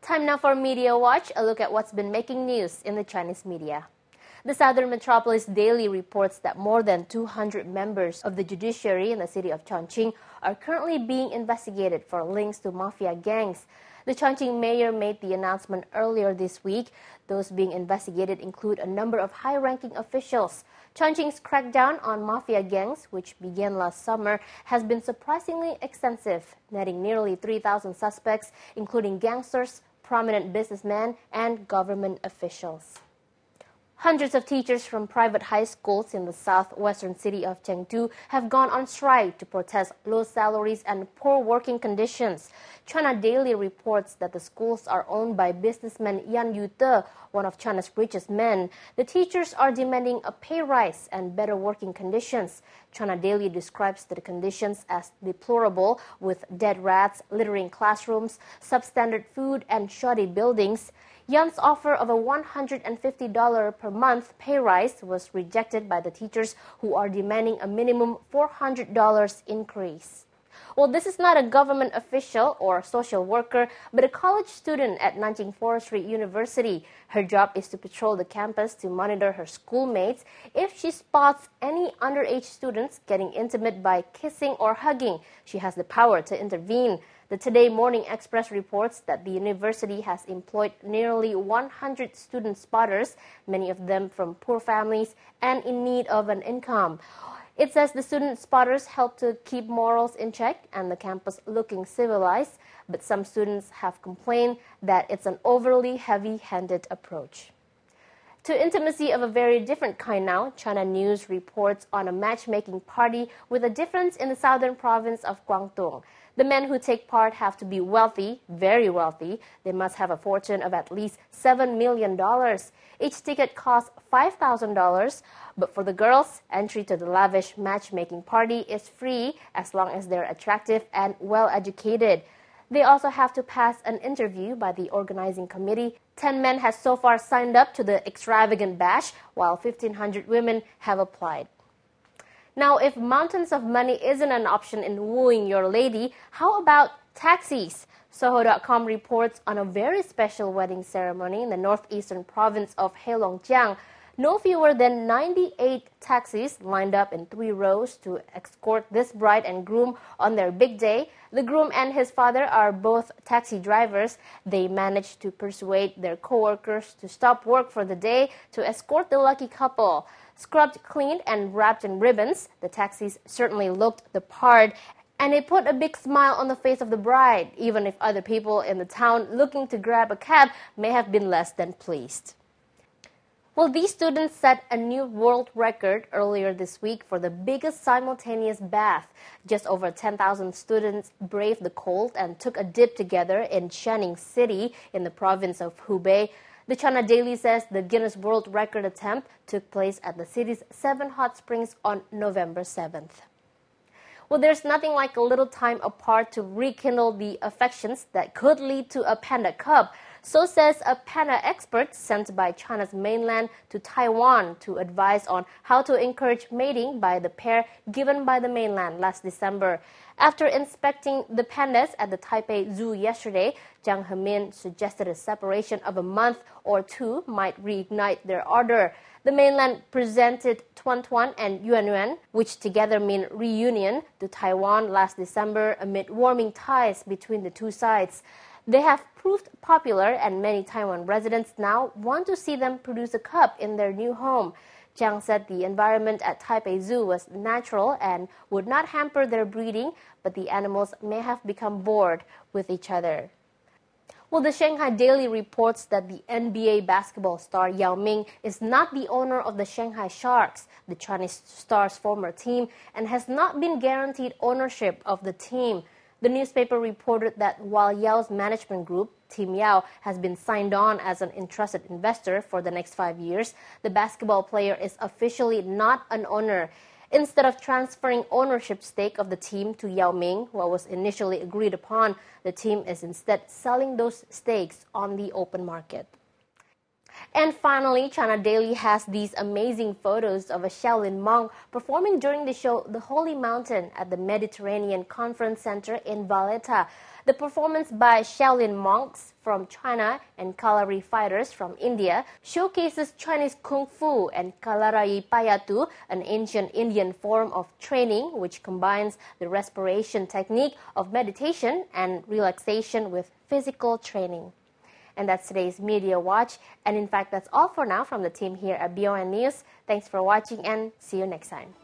Time now for Media Watch, a look at what's been making news in the Chinese media. The Southern Metropolis Daily reports that more than 200 members of the Judiciary in the city of Chongqing are currently being investigated for links to Mafia gangs. The Chongqing mayor made the announcement earlier this week. Those being investigated include a number of high-ranking officials. Chongqing's crackdown on Mafia gangs, which began last summer, has been surprisingly extensive, netting nearly 3,000 suspects, including gangsters, prominent businessmen, and government officials. Hundreds of teachers from private high schools in the southwestern city of Chengdu have gone on strike to protest low salaries and poor working conditions. China Daily reports that the schools are owned by businessman Yan Yute, one of China's richest men. The teachers are demanding a pay rise and better working conditions. China Daily describes the conditions as deplorable, with dead rats littering classrooms, substandard food, and shoddy buildings. Yan's offer of a $150 per month pay rise was rejected by the teachers, who are demanding a minimum $400 increase. Well, this is not a government official or social worker, but a college student at Nanjing Forestry University. Her job is to patrol the campus to monitor her schoolmates. If she spots any underage students getting intimate by kissing or hugging, she has the power to intervene. The Today Morning Express reports that the university has employed nearly 100 student spotters, many of them from poor families and in need of an income. It says the student spotters help to keep morals in check and the campus looking civilized, but some students have complained that it's an overly heavy-handed approach. To intimacy of a very different kind now, China News reports on a matchmaking party with a difference in the southern province of Guangdong. The men who take part have to be wealthy, very wealthy. They must have a fortune of at least $7 million. Each ticket costs $5,000, but for the girls, entry to the lavish matchmaking party is free as long as they're attractive and well-educated. They also have to pass an interview by the organizing committee. 10 men have so far signed up to the extravagant bash, while 1,500 women have applied. Now, if mountains of money isn't an option in wooing your lady, how about taxis? Soho.com reports on a very special wedding ceremony in the northeastern province of Heilongjiang. No fewer than 98 taxis lined up in 3 rows to escort this bride and groom on their big day. The groom and his father are both taxi drivers. They managed to persuade their co-workers to stop work for the day to escort the lucky couple. Scrubbed, cleaned, and wrapped in ribbons, the taxis certainly looked the part, and it put a big smile on the face of the bride, even if other people in the town looking to grab a cab may have been less than pleased. Well, these students set a new world record earlier this week for the biggest simultaneous bath. Just over 10,000 students braved the cold and took a dip together in Shening City in the province of Hubei. The China Daily says the Guinness World Record attempt took place at the city's 7 hot springs on November 7th. Well, there's nothing like a little time apart to rekindle the affections that could lead to a panda cub. So says a panda expert sent by China's mainland to Taiwan to advise on how to encourage mating by the pair given by the mainland last December. After inspecting the pandas at the Taipei Zoo yesterday, Jiang Hemin suggested a separation of a month or 2 might reignite their ardor. The mainland presented Tuan Tuan and Yuan Yuan, which together mean reunion, to Taiwan last December amid warming ties between the two sides. They have proved popular, and many Taiwan residents now want to see them produce a cub in their new home. Jiang said the environment at Taipei Zoo was natural and would not hamper their breeding, but the animals may have become bored with each other. Well, the Shanghai Daily reports that the NBA basketball star Yao Ming is not the owner of the Shanghai Sharks, the Chinese star's former team, and has not been guaranteed ownership of the team. The newspaper reported that while Yao's management group, Team Yao, has been signed on as an interested investor for the next 5 years, the basketball player is officially not an owner. Instead of transferring ownership stake of the team to Yao Ming, what was initially agreed upon, the team is instead selling those stakes on the open market. And finally, China Daily has these amazing photos of a Shaolin monk performing during the show The Holy Mountain at the Mediterranean Conference Center in Valletta. The performance by Shaolin monks from China and Kalari fighters from India showcases Chinese Kung Fu and Kalarai Payatu, an ancient Indian form of training which combines the respiration technique of meditation and relaxation with physical training. And that's today's Media Watch. And in fact, that's all for now from the team here at BON News. Thanks for watching and see you next time.